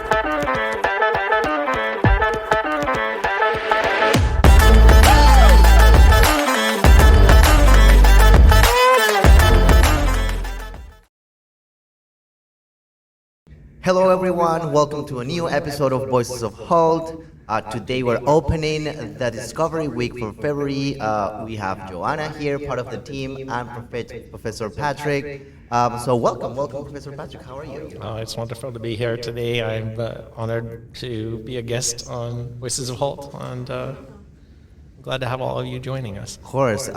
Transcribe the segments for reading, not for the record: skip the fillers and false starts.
Hello everyone, welcome to a new episode of Voices of Hult. Today we're opening the Discovery Week for February. We have Johanna here, part of the team, and Professor Patrick. So welcome, Professor Patrick, how are you? It's wonderful to be here today. I'm honored to be a guest on Voices of Hult, and glad to have all of you joining us. Of course,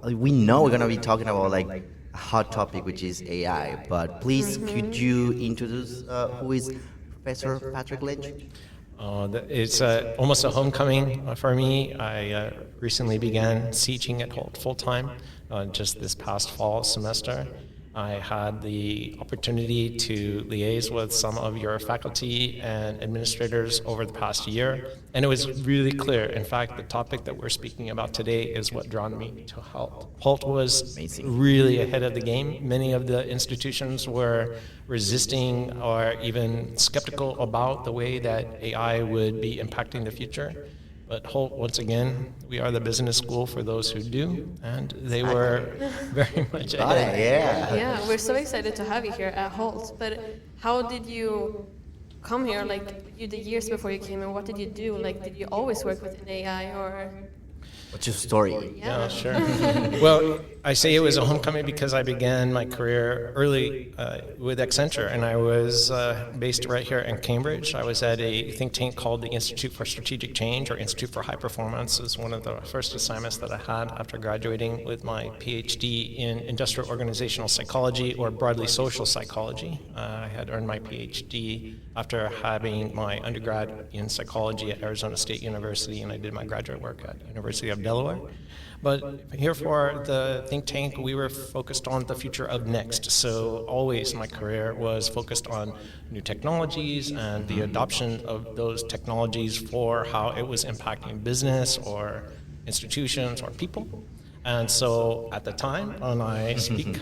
we know we're going to be talking about a hot topic, which is AI, but please could you introduce who is Professor Patrick Lynch? It's almost a homecoming for me. I recently began teaching at Hult full-time just this past fall semester. I had the opportunity to liaise with some of your faculty and administrators over the past year, and it was really clear. In fact, the topic that we're speaking about today is what drawn me to Hult. Hult was really ahead of the game. Many of the institutions were resisting or even skeptical about the way that AI would be impacting the future. But Hult, once again, we are the business school for those who do, and they were very much ahead. Yeah, we're so excited to have you here at Hult. But how did you come here? The years before you came in, what did you do? Did you always work with an AI, or? What's your story? Yeah, sure. Well, I say it was a homecoming because I began my career early with Accenture, and I was based right here in Cambridge. I was at a think tank called the Institute for Strategic Change, or Institute for High Performance. It was one of the first assignments that I had after graduating with my PhD in industrial organizational psychology, or broadly social psychology. I had earned my PhD after having my undergrad in psychology at Arizona State University, and I did my graduate work at University of Delaware. But here for the think tank, we were focused on the future of next. So always my career was focused on new technologies and the adoption of those technologies for how it was impacting business or institutions or people. And so at the time, when I speak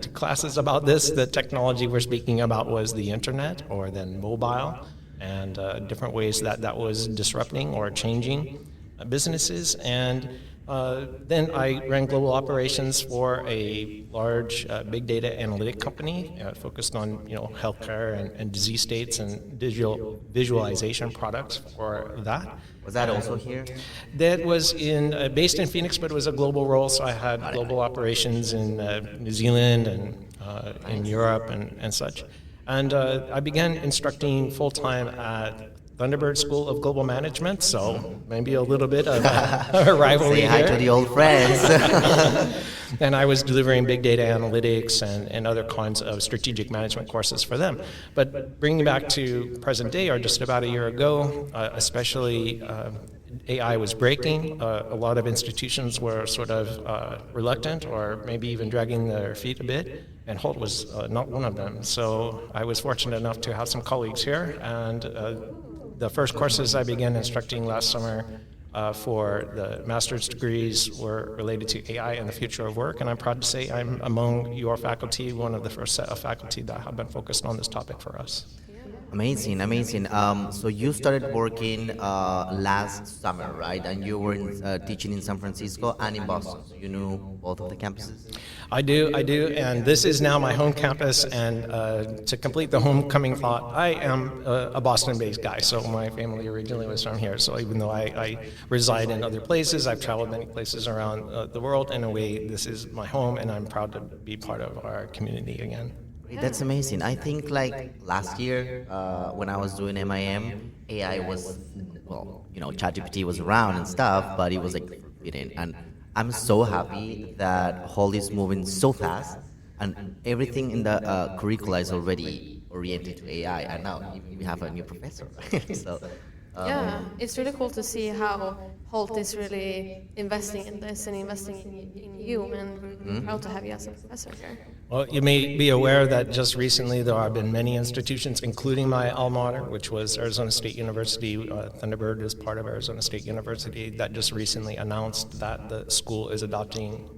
to classes about this, the technology we're speaking about was the internet, or then mobile, and different ways that was disrupting or changing businesses. And then I ran global operations for a large big data analytic company focused on healthcare and disease states and digital visualization products for that. Was that also here? That was based in Phoenix, but it was a global role, so I had global operations in New Zealand and in Europe and such. And I began instructing full-time at Thunderbird School of Global Management, so maybe a little bit of a rivalry Say hi here. to the old friends. And I was delivering big data analytics and other kinds of strategic management courses for them. But bringing back to present day, or just about a year ago, especially AI was breaking. A lot of institutions were sort of reluctant, or maybe even dragging their feet a bit, and Hult was not one of them. So I was fortunate enough to have some colleagues here, and the first courses I began instructing last summer for the master's degrees were related to AI and the future of work, and I'm proud to say I'm among your faculty, one of the first set of faculty that have been focused on this topic for us. Amazing. So you started working last summer, right? And you were teaching in San Francisco and in Boston. So you knew both of the campuses? I do, and this is now my home campus, and to complete the homecoming thought, I am a Boston-based guy, so my family originally was from here, so even though I reside in other places, I've traveled many places around the world. In a way, this is my home, and I'm proud to be part of our community again. That's amazing. I think last year when I was doing MIM, AI was, ChatGPT was around and stuff, but it was forbidden. And I'm so happy that Hult is moving so fast, and everything in the curricula is already oriented to AI. And now we have a new professor. So. Yeah, it's really cool to see how Hult is really investing in this and investing in you, and we're proud to have you as a professor here. Well, you may be aware that just recently there have been many institutions, including my alma mater, which was Arizona State University. Thunderbird is part of Arizona State University, that just recently announced that the school is adopting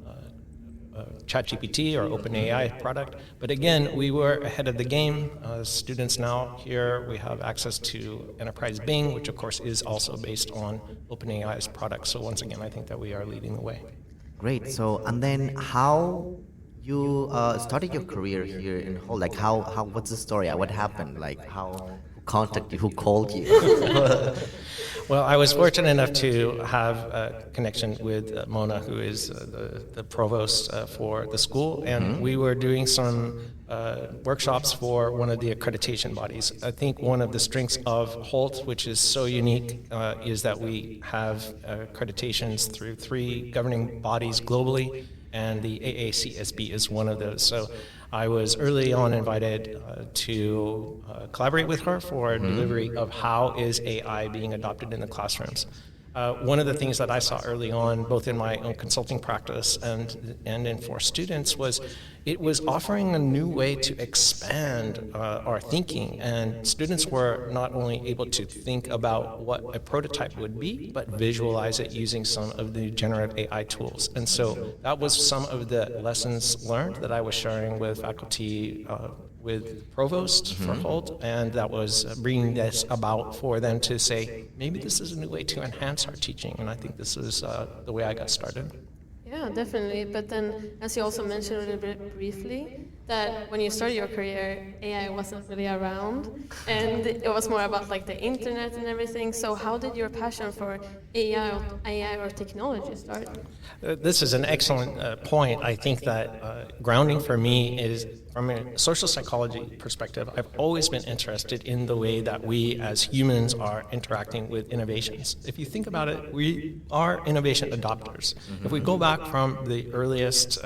ChatGPT or OpenAI product. But again, we were ahead of the game. Students now here, we have access to Enterprise Bing, which of course is also based on OpenAI's product. So once again, I think that we are leading the way. Great. So, and then how you started your career here in Hull? Like, what's the story? What happened? Like, who contacted you? Who called you? Well, I was fortunate enough to have a connection with Mona, who is the provost for the school, and we were doing some workshops for one of the accreditation bodies. I think one of the strengths of Hult, which is so unique, is that we have accreditations through 3 governing bodies globally, and the AACSB is one of those. So I was early on invited to collaborate with her for delivery of how is AI being adopted in the classrooms. One of the things that I saw early on, both in my own consulting practice and in for students, was it was offering a new way to expand our thinking. And students were not only able to think about what a prototype would be, but visualize it using some of the generative AI tools. And so that was some of the lessons learned that I was sharing with faculty, with provost for Hult, and that was bringing this about for them to say, maybe this is a new way to enhance our teaching, and I think this is the way I got started. Yeah, definitely. But then, as you also mentioned a little bit briefly, that when you started your career, AI wasn't really around, and it was more about like the internet and everything. So how did your passion for AI or technology start? This is an excellent point. I think that grounding for me is, from a social psychology perspective, I've always been interested in the way that we as humans are interacting with innovations. If you think about it, we are innovation adopters. If we go back from the earliest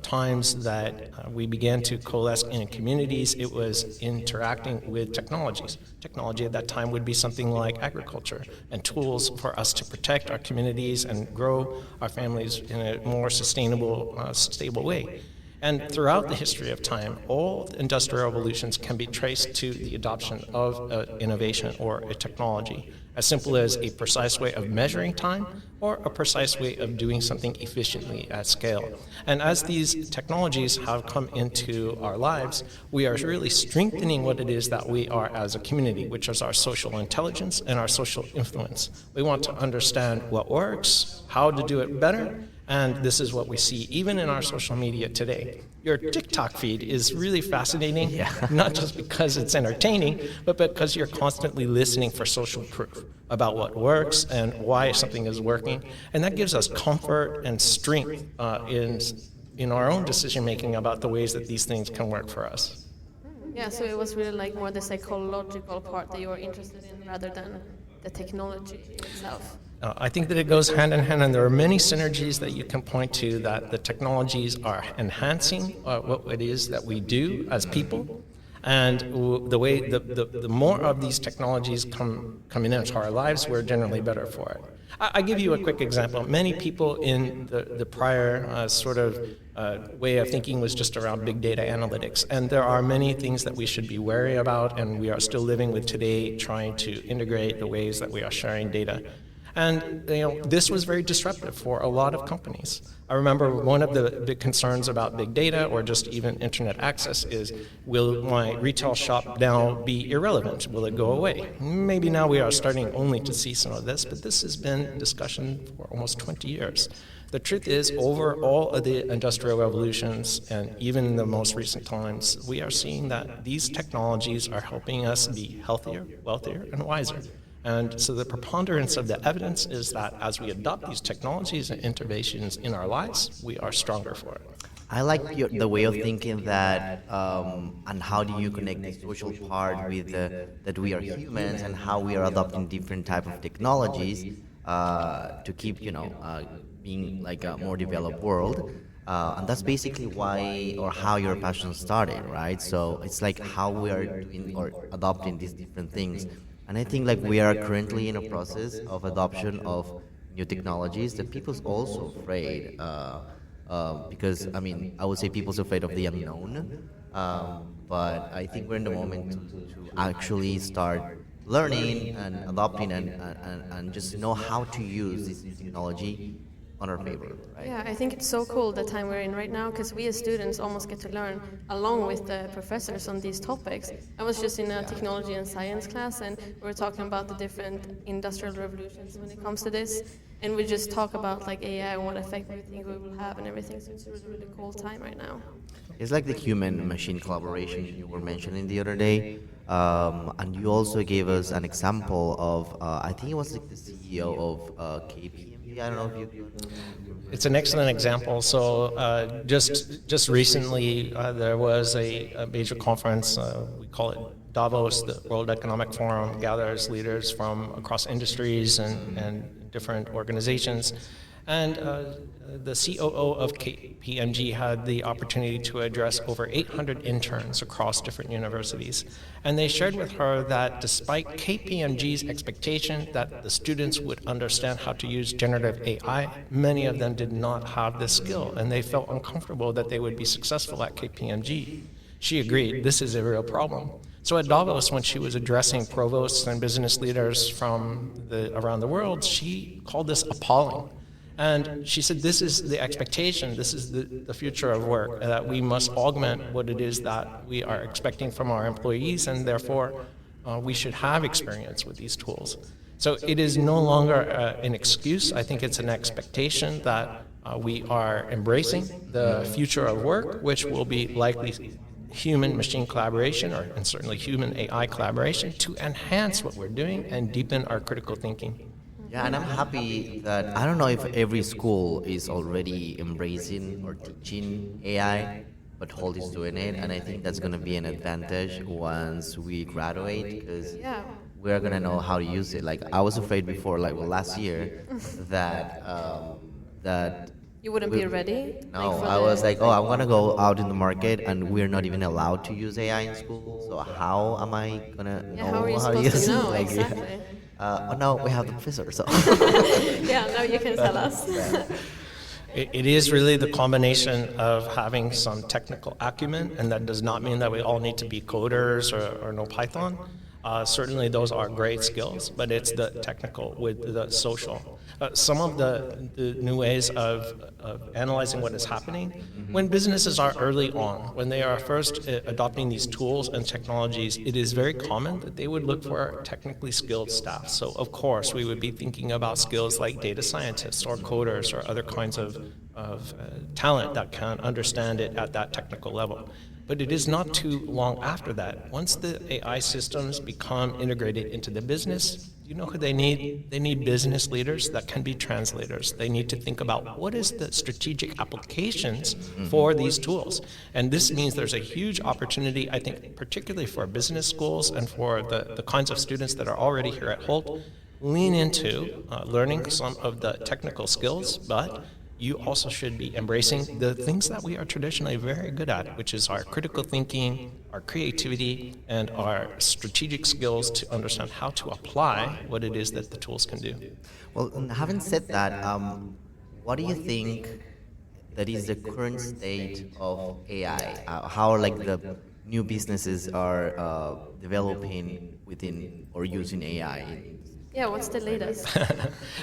times that we began to coalesce in communities, it was interacting with technologies. Technology at that time would be something like agriculture and tools for us to protect our communities and grow our families in a more sustainable, stable way. And throughout the history of time, all industrial revolutions can be traced to the adoption of innovation or a technology, as simple as a precise way of measuring time or a precise way of doing something efficiently at scale. And as these technologies have come into our lives, we are really strengthening what it is that we are as a community, which is our social intelligence and our social influence. We want to understand what works, how to do it better, and this is what we see even in our social media today. Your TikTok feed is really fascinating, not just because it's entertaining, but because you're constantly listening for social proof about what works and why something is working. And that gives us comfort and strength in our own decision-making about the ways that these things can work for us. Yeah, so it was really like more the psychological part that you were interested in rather than the technology itself. I think that it goes hand in hand, and there are many synergies that you can point to that the technologies are enhancing what it is that we do as people. And the way the more of these technologies come into our lives, we're generally better for it. I give you a quick example. Many people in the prior way of thinking was just around big data analytics. And there are many things that we should be wary about, and we are still living with today, trying to integrate the ways that we are sharing data. And this was very disruptive for a lot of companies. I remember one of the big concerns about big data or just even internet access is, will my retail shop now be irrelevant? Will it go away? Maybe now we are starting only to see some of this, but this has been discussion for almost 20 years. The truth is, over all of the industrial revolutions, and even in the most recent times, we are seeing that these technologies are helping us be healthier, wealthier, and wiser. And so the preponderance of the evidence is that as we adopt these technologies and innovations in our lives, we are stronger for it. I like the way of thinking that, and how do you connect the social part with that we are humans and how we are adopting different type of technologies to keep, being like a more developed world. And that's basically why or how your passion started, right? So it's like how we are doing or adopting these different things. And I think like we are currently in a process of adoption of new technologies that people's also afraid because I would say people's afraid of the unknown, but I think we're in the moment to actually start learning and adopting and just know how to use this new technology on our favor, right? Yeah, I think it's so cool the time we're in right now because we as students almost get to learn along with the professors on these topics. I was just in a technology and science class and we were talking about the different industrial revolutions when it comes to this. And we just talk about like AI and what effect we think we will have and everything. So it's a really, really cool time right now. It's like the human-machine collaboration you were mentioning the other day, and you also gave us an example of, I think it was like the CEO of KPMG. I don't know if you. It's an excellent example. So just recently, there was a major conference. We call it Davos. The World Economic Forum gathers leaders from across industries and different organizations. And the COO of KPMG had the opportunity to address over 800 interns across different universities. And they shared with her that despite KPMG's expectation that the students would understand how to use generative AI, many of them did not have this skill, and they felt uncomfortable that they would be successful at KPMG. She agreed, this is a real problem. So at Davos, when she was addressing provosts and business leaders from around the world, she called this appalling. And she said, this is the expectation, this is the future of work, that we must augment what it is that we are expecting from our employees, and therefore we should have experience with these tools. So it is no longer an excuse. I think it's an expectation that we are embracing the future of work, which will be likely human-machine collaboration, and certainly human-AI collaboration, to enhance what we're doing and deepen our critical thinking. Yeah, and I'm happy that I don't know if every school is already embracing or teaching AI, but Hult is doing it, and I think that's going to be an advantage once we graduate, because we're going to know how to use it. Like, I was afraid before, like, well, last year, that you wouldn't be ready? No, I was like, oh, I'm going to go out in the market, and we're not even allowed to use AI in school, so how am I going to know how are you how to supposed use to it? know? Like, Exactly. Oh, no, we have the professor, so. Yeah, now you can tell us. It is really the combination of having some technical acumen, and that does not mean that we all need to be coders or know Python. Certainly those are great skills, but it's the technical with the social. Some of the new ways of analyzing what is happening, when businesses are early on, when they are first adopting these tools and technologies, it is very common that they would look for technically skilled staff. So of course we would be thinking about skills like data scientists or coders or other kinds of talent that can understand it at that technical level. But it is not too long after that. Once the AI systems become integrated into the business, you know who they need? They need business leaders that can be translators. They need to think about what is the strategic applications for these tools. And this means there's a huge opportunity, I think, particularly for business schools and for the kinds of students that are already here at Hult, lean into learning some of the technical skills, but you also should be embracing the things that we are traditionally very good at, which is our critical thinking, our creativity, and our strategic skills to understand how to apply what it is that the tools can do. Well, having said that, what do you think that is the current state of AI? How like the new businesses are developing within or using AI? Yeah, what's the latest?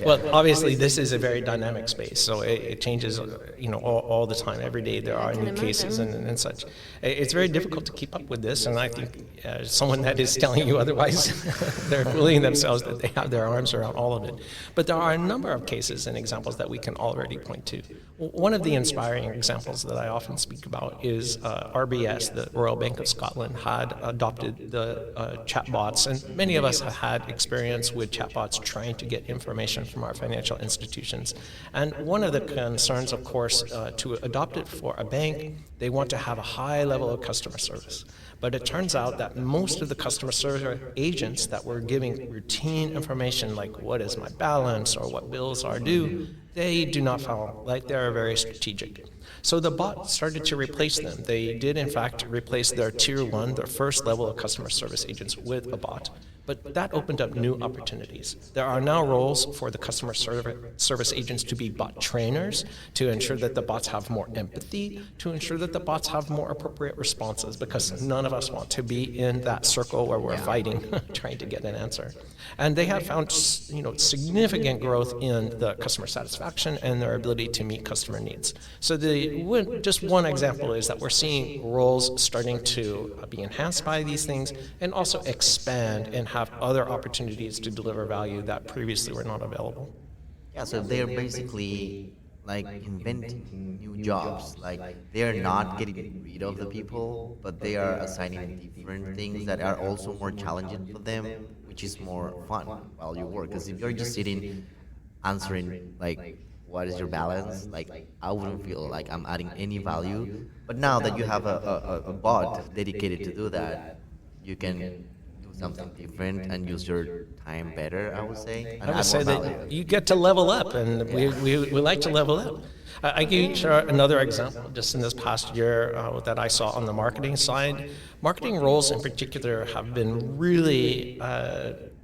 Well, obviously, this is a very dynamic space, so it changes, all the time. Every day there are new cases and such. It's very difficult to keep up with this, and I think someone that is telling you otherwise, they're fooling themselves that they have their arms around all of it. But there are a number of cases and examples that we can already point to. One of the inspiring examples that I often speak about is RBS, the Royal Bank of Scotland, had adopted the chatbots, and many of us have had experience with chatbots trying to get information from our financial institutions. And one of the concerns, of course, to adopt it for a bank, they want to have a high level of customer service. But it turns out that most of the customer service agents that were giving routine information like what is my balance or what bills are due, they do not follow, like they're very strategic. So the bot started to replace them. They did, in fact, replace their tier one, their first level of customer service agents with a bot. but that opened up new opportunities. There are now roles for the customer service agents to be bot trainers, to ensure that the bots have more empathy, to ensure that the bots have more appropriate responses, because none of us want to be in that circle where we're fighting, trying to get an answer. And they have found, significant growth in the customer satisfaction and their ability to meet customer needs. So just one example is that we're seeing roles starting to be enhanced by these things and also expand and have other opportunities to deliver value that previously were not available. Yeah, so they're basically like inventing new jobs. Like they're not getting rid of the people, but they are assigning different things that are also more challenging for them, which is more fun while you work. Because if you're just sitting answering like, what is your balance? Like I wouldn't feel like I'm adding any value. But now that you have a bot dedicated to do that, you can do something different and use your time better, I would say. And I would say that you get to level up, and we like to level up. I can share another example just in this past year that I saw on the marketing side. Marketing roles in particular have been really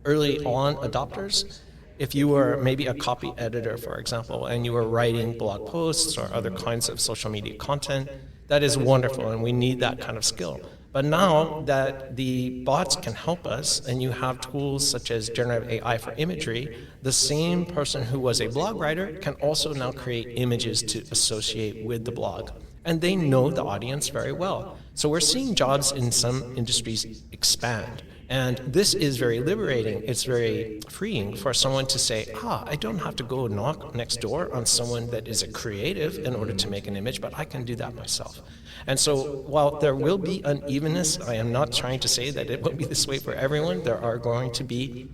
early on adopters. If you were maybe a copy editor, for example, and you were writing blog posts or other kinds of social media content, that is wonderful, and we need that kind of skill. But now that the bots can help us, and you have tools such as generative AI for imagery, the same person who was a blog writer can also now create images to associate with the blog. And they know the audience very well. So we're seeing jobs in some industries expand. And this is very liberating. It's very freeing for someone to say, I don't have to go knock next door on someone that is a creative in order to make an image, but I can do that myself. And so while there will be unevenness, I am not trying to say that it will be this way for everyone. There are going to be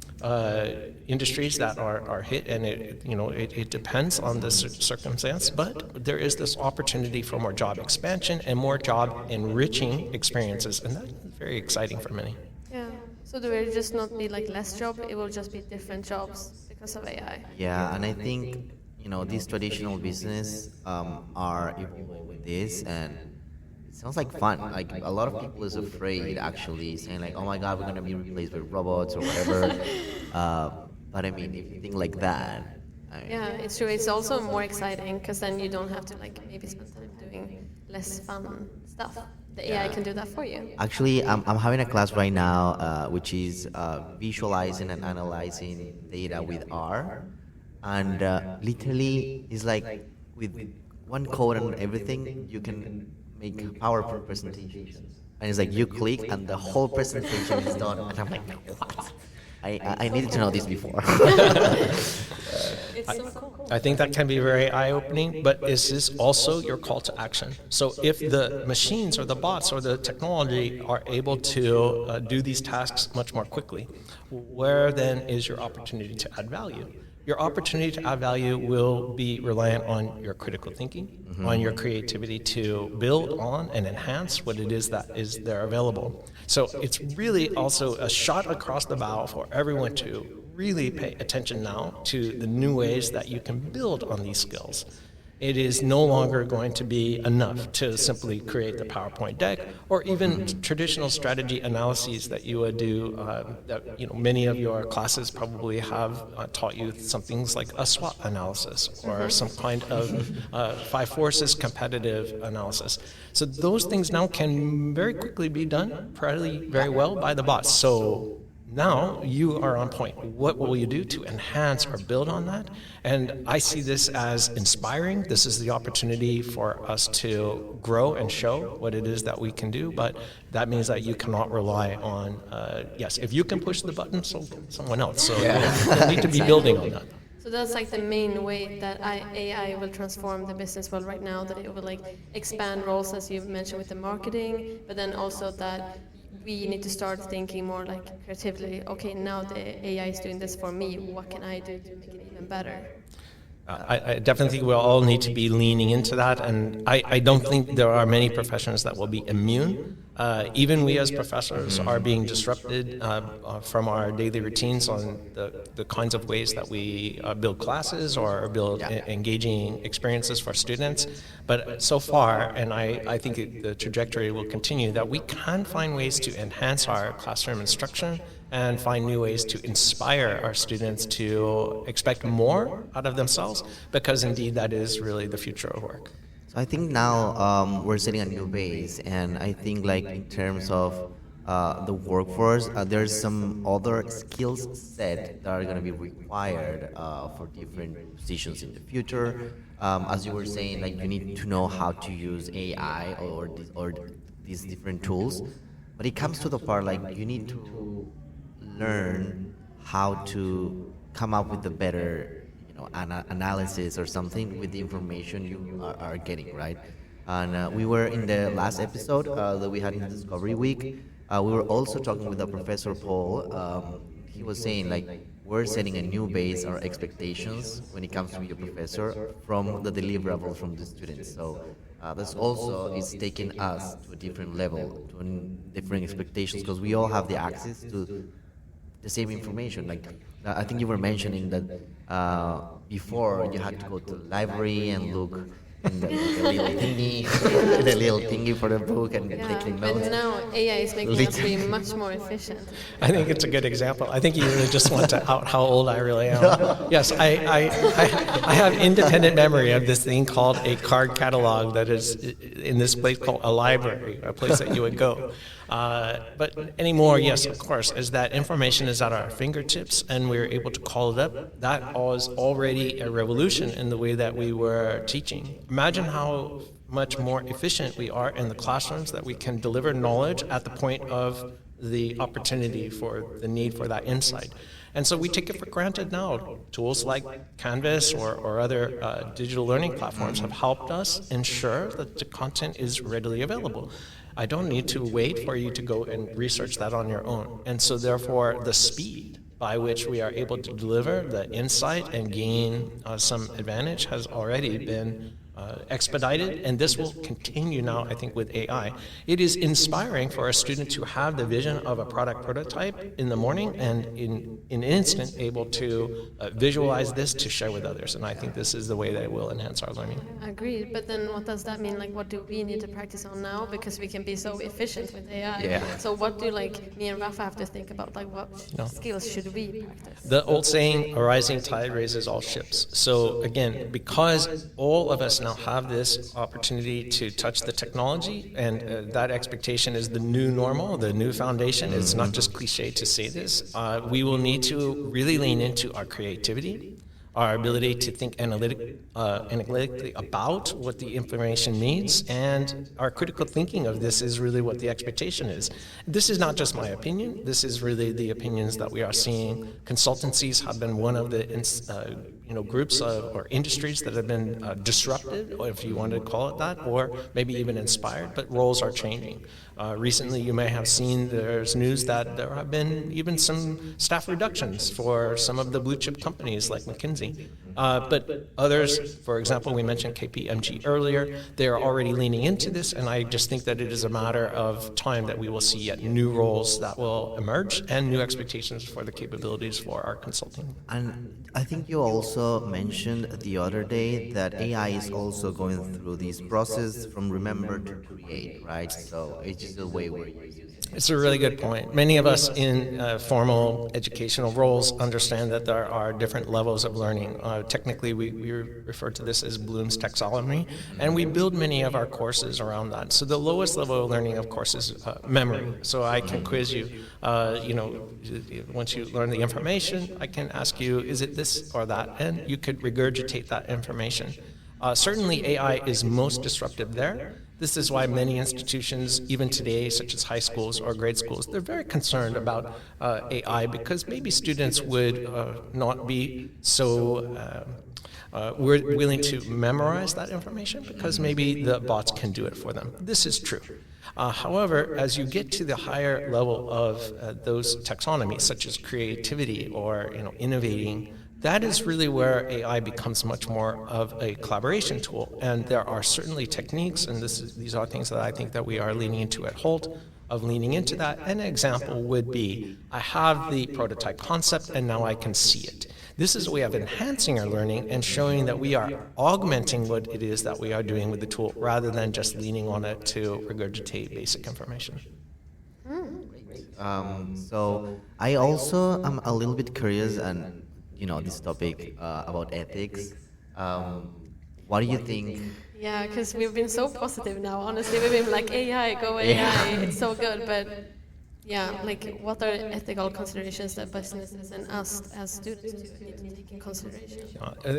industries that are hit, and it depends on the circumstance, but there is this opportunity for more job expansion and more job enriching experiences, and that's very exciting for many. Yeah. So there will just not be like less job, it will just be different jobs because of AI. Yeah, and I think, these traditional business are evolving with this, and it sounds like fun. Like a lot of people is afraid actually, saying like, oh my God, we're going to be replaced with robots or whatever. But I mean, if you think like that. Yeah, it's true. It's also more exciting because then you don't have to maybe spend time doing less fun stuff. The AI can do that for you. Actually, I'm having a class right now, which is visualizing and analyzing data with R. And literally, it's like with one code and everything, you can make PowerPoint presentations. And it's like you click and the whole presentation is done. And I'm like, what? I needed to know this before. It's so cool. I think that can be very eye-opening, but this is also your call to action. So if the machines or the bots or the technology are able to do these tasks much more quickly, where then is your opportunity to add value? Your opportunity to add value will be reliant on your critical thinking, on your creativity to build on and enhance what it is that is there available. So it's really also a shot across the bow for everyone to really pay attention now to the new ways that you can build on these skills. It is no longer going to be enough to simply create the PowerPoint deck or even traditional strategy analyses that you would do. Many of your classes probably have taught you some things like a SWOT analysis or some kind of 5 forces competitive analysis. So those things now can very quickly be done very well by the bots. So now you are on point. What will you do to enhance or build on that? And I see this as inspiring. This is the opportunity for us to grow and show what it is that we can do, but that means that you cannot rely on, if you can push the button, so can someone else. So you need to be building on that. So that's like the main way that AI will transform the business world right now, that it will expand roles, as you mentioned, with the marketing, but then also that we need to start thinking more creatively. Okay, now the AI is doing this for me. What can I do to make it even better? I definitely think we all need to be leaning into that, and I don't think there are many professions that will be immune. Even we as professors are being disrupted from our daily routines on the kinds of ways that we build classes or build engaging experiences for students. But so far, and I think the trajectory will continue, that we can find ways to enhance our classroom instruction and find new ways to inspire our students to expect more out of themselves, because indeed that is really the future of work. So I think now we're setting a new base, and I think like in terms of the workforce, there's some other skills set that are going to be required for different positions in the future. As you were saying, like you need to know how to use AI or these different tools, but it comes to the part like you need to learn how to come up with the better, analysis or something with the information you are getting, right? And we were in the last episode that we had in Discovery Week. We were also talking with the Professor Paul. He was saying like we're setting a new base or expectations when it comes to be a professor from the deliverables from the students. So that's also is taking us to a different level, to different expectations, because we all have the access to the same information. Like I think you were mentioning that before you had to go to the library and look in the little thingy, the little thingy for the book and taking notes. But now AI is making us be much more efficient. I think it's a good example. I think you really just want to out how old I really am. Yes, I have independent memory of this thing called a card catalog that is in this place called a library, a place that you would go. But anymore, yes, of course, as that information is at our fingertips and we're able to call it up, that was already a revolution in the way that we were teaching. Imagine how much more efficient we are in the classrooms, that we can deliver knowledge at the point of the opportunity for the need for that insight. And so we take it for granted now. Tools like Canvas or other digital learning platforms have helped us ensure that the content is readily available. I don't need to wait for you to go and research that on your own. And so therefore, the speed by which we are able to deliver the insight and gain some advantage has already been expedited, and this will continue now, I think, with AI. It is inspiring for a student to have the vision of a product prototype in the morning and in an instant able to visualize this to share with others, and I think this is the way that it will enhance our learning. Agreed, but then what does that mean? Like, what do we need to practice on now? Because we can be so efficient with AI. Yeah. So what do, like, me and Rafa have to think about? Like, what skills should we practice? The old saying, a rising tide raises all ships. So again, because all of us now have this opportunity to touch the technology, and that expectation is the new normal, the new foundation. It's not just cliche to say this. We will need to really lean into our creativity, our ability to think analytically about what the information needs, and our critical thinking of this is really what the expectation is. This is not just my opinion. This is really the opinions that we are seeing. Consultancies have been one of the groups or industries that have been disrupted, if you want to call it that, or maybe even inspired, but roles are changing. Recently, you may have seen there's news that there have been even some staff reductions for some of the blue chip companies like McKinsey. But others, for example, we mentioned KPMG earlier, they're already leaning into this, and I just think that it is a matter of time that we will see yet new roles that will emerge and new expectations for the capabilities for our consulting. And I think you also mentioned the other day that AI is also going through this process from remember to create, right? So it's just the way we're using it. It's a really good point. Many of us in formal educational roles understand that there are different levels of learning. Technically, we refer to this as Bloom's taxonomy, and we build many of our courses around that. So the lowest level of learning, of course, is memory. So I can quiz you. Once you learn the information, I can ask you, is it this or that? And you could regurgitate that information. Certainly, AI is most disruptive there. This is why many institutions, even today, such as high schools or grade schools, they're very concerned about AI because maybe students would not be so willing to memorize that information because maybe the bots can do it for them. This is true. However, as you get to the higher level of those taxonomies, such as creativity or innovating, that is really where AI becomes much more of a collaboration tool. And there are certainly techniques, and these are things that I think that we are leaning into at Hult, of leaning into that. An example would be, I have the prototype concept, and now I can see it. This is a way of enhancing our learning and showing that we are augmenting what it is that we are doing with the tool, rather than just leaning on it to regurgitate basic information. So I also am a little bit curious, and this topic about ethics. What do you think? Yeah, because we've been so positive now. Honestly, we've been like AI, go AI, Yeah. it's so good. But yeah, like what are ethical considerations that businesses and us as students need to take in consideration?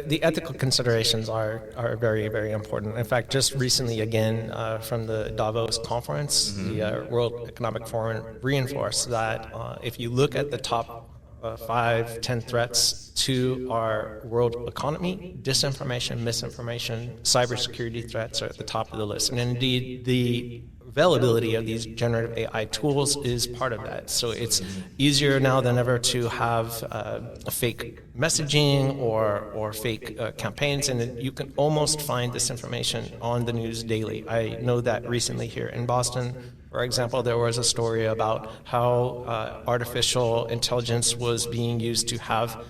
The ethical considerations are very, very important. In fact, just recently again from the Davos conference, the World Economic Forum reinforced that if you look at the top 5, 10 threats to our world economy, disinformation, misinformation, cybersecurity threats are at the top of the list. And indeed, the availability of these generative AI tools is part of that. So it's easier now than ever to have fake messaging or fake campaigns, and you can almost find this information on the news daily. I know that recently here in Boston, for example, there was a story about how artificial intelligence was being used to have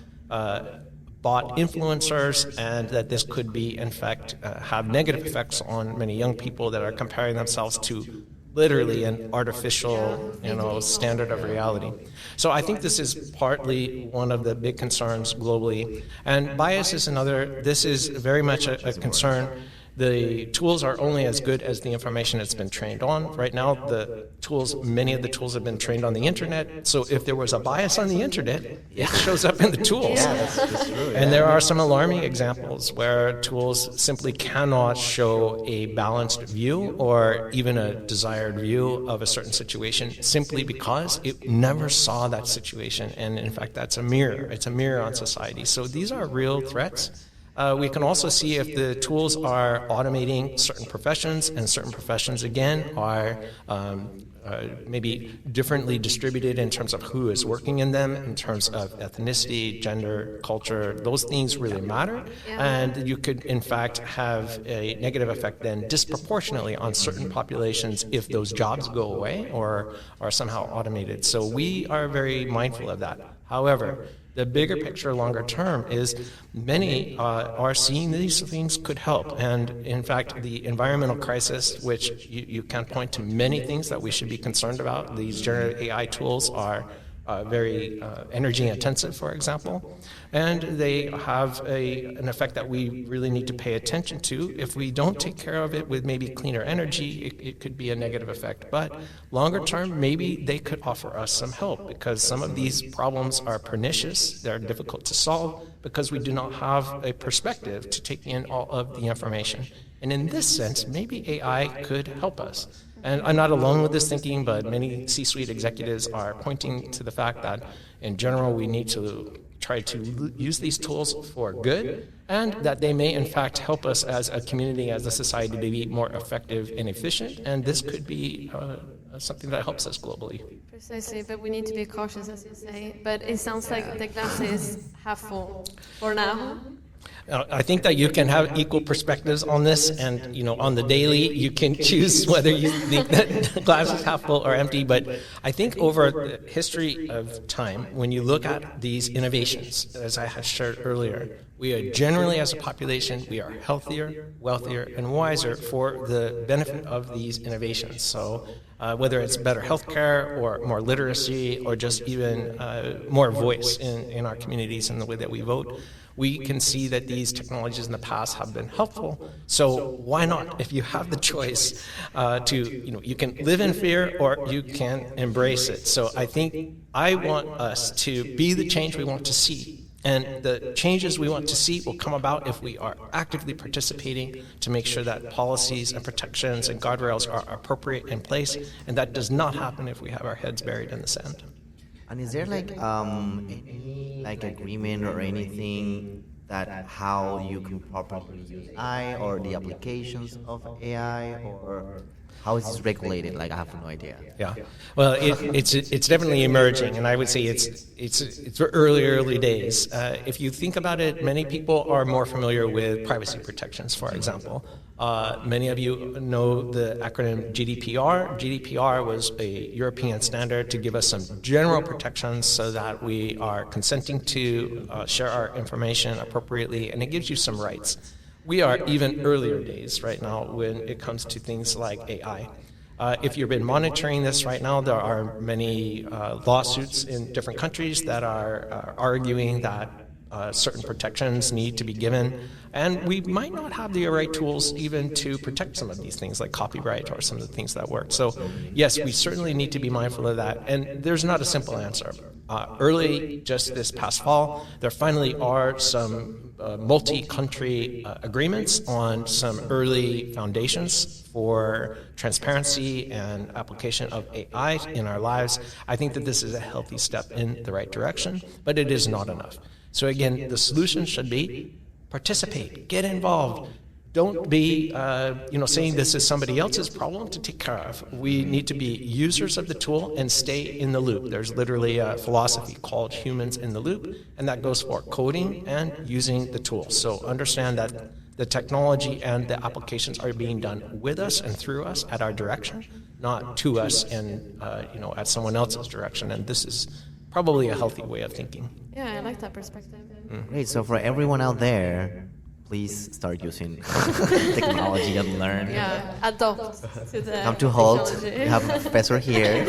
bot influencers, and that this could be, in fact, have negative effects on many young people that are comparing themselves to literally an artificial, standard of reality. So I think this is partly one of the big concerns globally, and bias is another. This is very much a concern. The tools are only as good as the information it's been trained on. Right now, many of the tools have been trained on the internet. So if there was a bias on the internet, it shows up in the tools. Yeah, that's true. And there are some alarming examples where tools simply cannot show a balanced view or even a desired view of a certain situation simply because it never saw that situation. And in fact, that's a mirror. It's a mirror on society. So these are real threats. We can also see if the tools are automating certain professions, and certain professions, again, are maybe differently distributed in terms of who is working in them, in terms of ethnicity, gender, culture. Those things really matter. And you could, in fact, have a negative effect then disproportionately on certain populations if those jobs go away or are somehow automated. So we are very mindful of that. However, the bigger picture, longer term, is many are seeing these things could help. And in fact, the environmental crisis, which you can point to many things that we should be concerned about. These generative AI tools are very energy intensive, for example, and they have an effect that we really need to pay attention to. If we don't take care of it with maybe cleaner energy, it could be a negative effect. But longer term, maybe they could offer us some help, because some of these problems are pernicious, they're difficult to solve, because we do not have a perspective to take in all of the information. And in this sense, maybe AI could help us. And I'm not alone with this thinking, but many C-suite executives are pointing to the fact that, in general, we need to try to use these tools for good, and that they may, in fact, help us as a community, as a society, to be more effective and efficient. And this could be something that helps us globally. Precisely, but we need to be cautious, as you say. But it sounds like the glass is half full for now. I think that you can have equal perspectives on this, and on the daily you can choose whether you think that the glass is half full or empty. But I think over the history of time, when you look at these innovations, as I had shared earlier, we are generally, as a population, we are healthier, wealthier, and wiser for the benefit of these innovations. So whether it's better healthcare or more literacy or just even more voice in our communities and the way that we vote, we can see that these technologies in the past have been helpful. So why not? If you have the choice you can live in fear or you can embrace it. So I think I want us to be the change we want to see. And the changes we want to see will come about if we are actively participating to make sure that policies and protections and guardrails are appropriate in place. And that does not happen if we have our heads buried in the sand. And is there any agreement or anything that how you can properly use AI or the applications of AI, or how is this regulated? I have no idea. Yeah, well, it's definitely emerging, and I would say it's early days. If you think about it, many people are more familiar with privacy protections, for example. Many of you know the acronym GDPR. GDPR was a European standard to give us some general protections so that we are consenting to share our information appropriately, and it gives you some rights. We are even earlier days right now when it comes to things like AI. If you've been monitoring this right now, there are many lawsuits in different countries that are arguing that certain protections need to be given, and we might not have the right tools even to protect some of these things like copyright or some of the things that work. So yes, we certainly need to be mindful of that, and there's not a simple answer. Early, just this past fall, there finally are some multi-country agreements on some early foundations for transparency and application of AI in our lives. I think that this is a healthy step in the right direction, but it is not enough. So again, the solution should be participate, get involved. Don't be, saying this is somebody else's problem to take care of. We need to be users of the tool and stay in the loop. There's literally a philosophy called humans in the loop, and that goes for coding and using the tool. So understand that the technology and the applications are being done with us and through us at our direction, not to us and, at someone else's direction. And this is probably a healthy way of thinking. Yeah, I like that perspective. Great. So for everyone out there, please start using technology and learn. Yeah, adopt to the Come to Hult. technology. We have a professor here.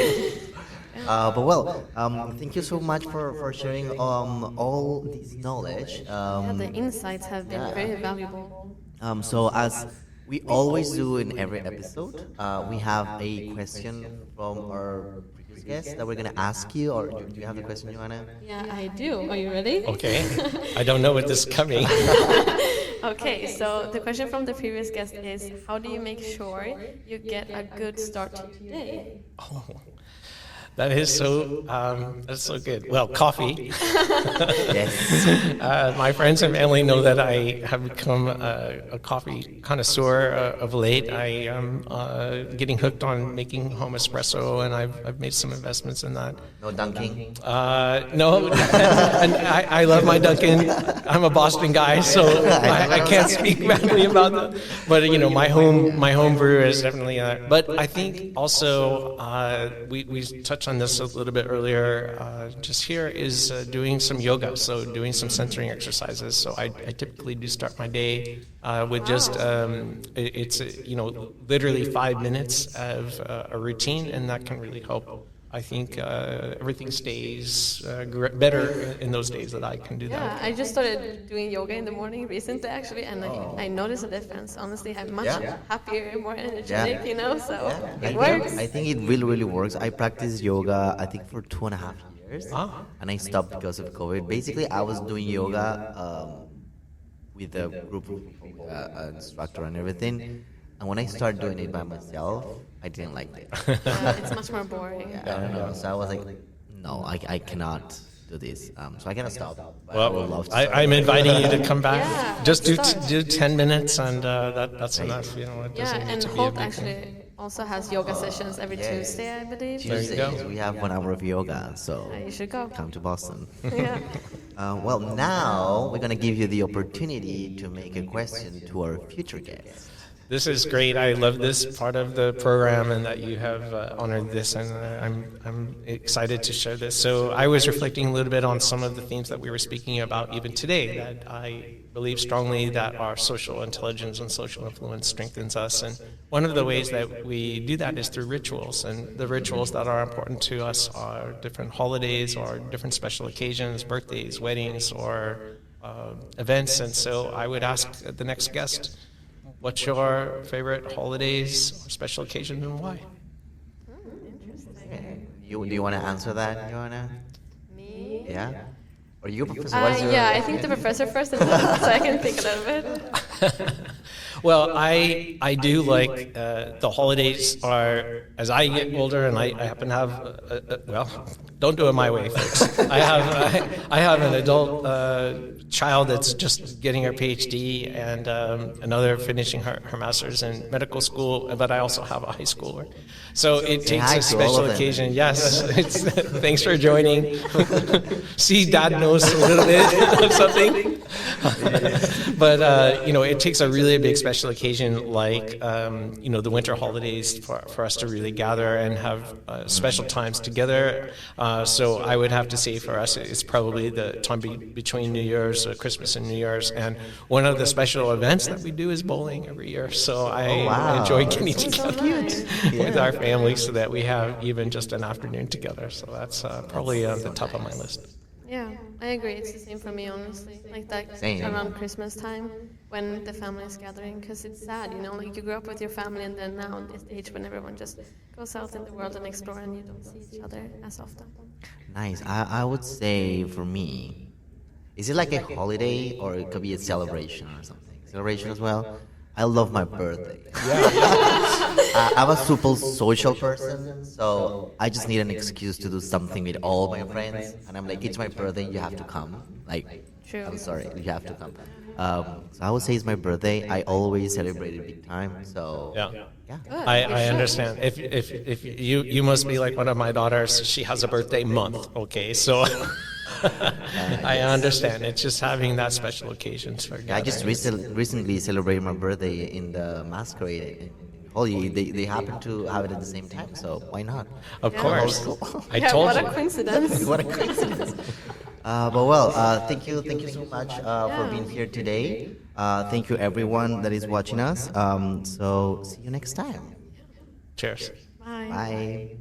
Thank you so much for sharing all this knowledge. Yeah, the insights have been very valuable. So as we always do in every episode, we have a question from our previous guest that we're going to ask you. Or do you have the question, Johanna? Yeah, I do. Are you ready? Okay, I don't know what this is coming. Okay, so the question from the previous guest is, how do you make sure you get a good start to your day? Oh, that is that's so good. Well, coffee. Yes. My friends and family know that I have become a coffee connoisseur of late. I am getting hooked on making home espresso, and I've made some investments in that. No dunking? No, and I love my Dunkin'. I'm a Boston guy, so I can't speak badly about that. But my home brew is definitely that. But I think also we touched on this a little bit earlier. Just here is doing some yoga, so doing some centering exercises. So I typically do start my day with just it's literally 5 minutes of a routine, and that can really help. I think everything stays better in those days that I can do that. Yeah, I just started doing yoga in the morning recently, actually, and I noticed a difference. Honestly, I'm much happier, more energetic, so it works. I think it really, really works. I practiced yoga, I think, for 2.5 years, and I stopped because of COVID. Basically, I was doing yoga with a group of people, an instructor and everything. And when I started doing it by myself, I didn't like it. It's much more boring. I don't know. So I was like, no, I cannot do this. So I cannot stop. Well, I'm inviting you to come back. Yeah, Just do 10 minutes, and that's enough. It Yeah, doesn't need and to be a Hult big actually also has yoga sessions every Tuesday, I believe. There you go. Tuesdays, we have 1 hour of yoga, so You should go. come to Boston. Yeah. Now we're going to give you the opportunity to make a question to our future guest. This is great. I love this part of the program, and that you have honored this, and I'm excited to share this. So I was reflecting a little bit on some of the themes that we were speaking about even today, that I believe strongly that our social intelligence and social influence strengthens us. And one of the ways that we do that is through rituals. And the rituals that are important to us are different holidays or different special occasions, birthdays, weddings, or events. And so I would ask the next guest, what's your favorite holidays or special occasions, and why? Interesting. Do you want to answer that, Johanna? Me? Yeah? Or you, Professor? What's your... Yeah, I think the professor first, and then, so I can think a little bit. Well, I do like the holidays are, as I get older, and I happen to have, well, don't do it my way, folks. I have an adult child that's just getting her PhD, and another finishing her master's in medical school, but I also have a high schooler. So it takes a special occasion. Yes, thanks for joining. See, Dad knows a little bit of something. But it takes a really big special occasion like, the winter holidays for us to really gather and have special times together. So I would have to say for us, it's probably the time between New Year's, Christmas and New Year's. And one of the special events that we do is bowling every year. So I enjoy getting together with our family so that we have even just an afternoon together. So that's probably on the top of my list. Yeah, I agree. It's the same for me, honestly. Like that around Christmas time when the family is gathering, because it's sad, like you grew up with your family and then now at this age when everyone just goes out in the world and explore and you don't see each other as often. Nice. I would say for me, is it like a holiday or it could be a celebration or something? Celebration as well? I love my birthday. I'm a super social person, so I just need an excuse to do something with all my friends. And I'm like, it's my birthday, you have to come. Like, True. I'm sorry, you have to come. So I would say it's my birthday. I always celebrate it big time. So Yeah. Good. I understand. If you must be like one of my daughters. She has a birthday month. Okay, so I understand. It's just having that special occasions for. I just recently celebrated my birthday in the masquerade. Holy, they happen to have it at the same time, so why not? Of course. I Yeah, told what you. a coincidence. What a coincidence. Thank you so much for being here today. Thank you everyone that is watching us. So see you next time. Cheers. Bye. Bye.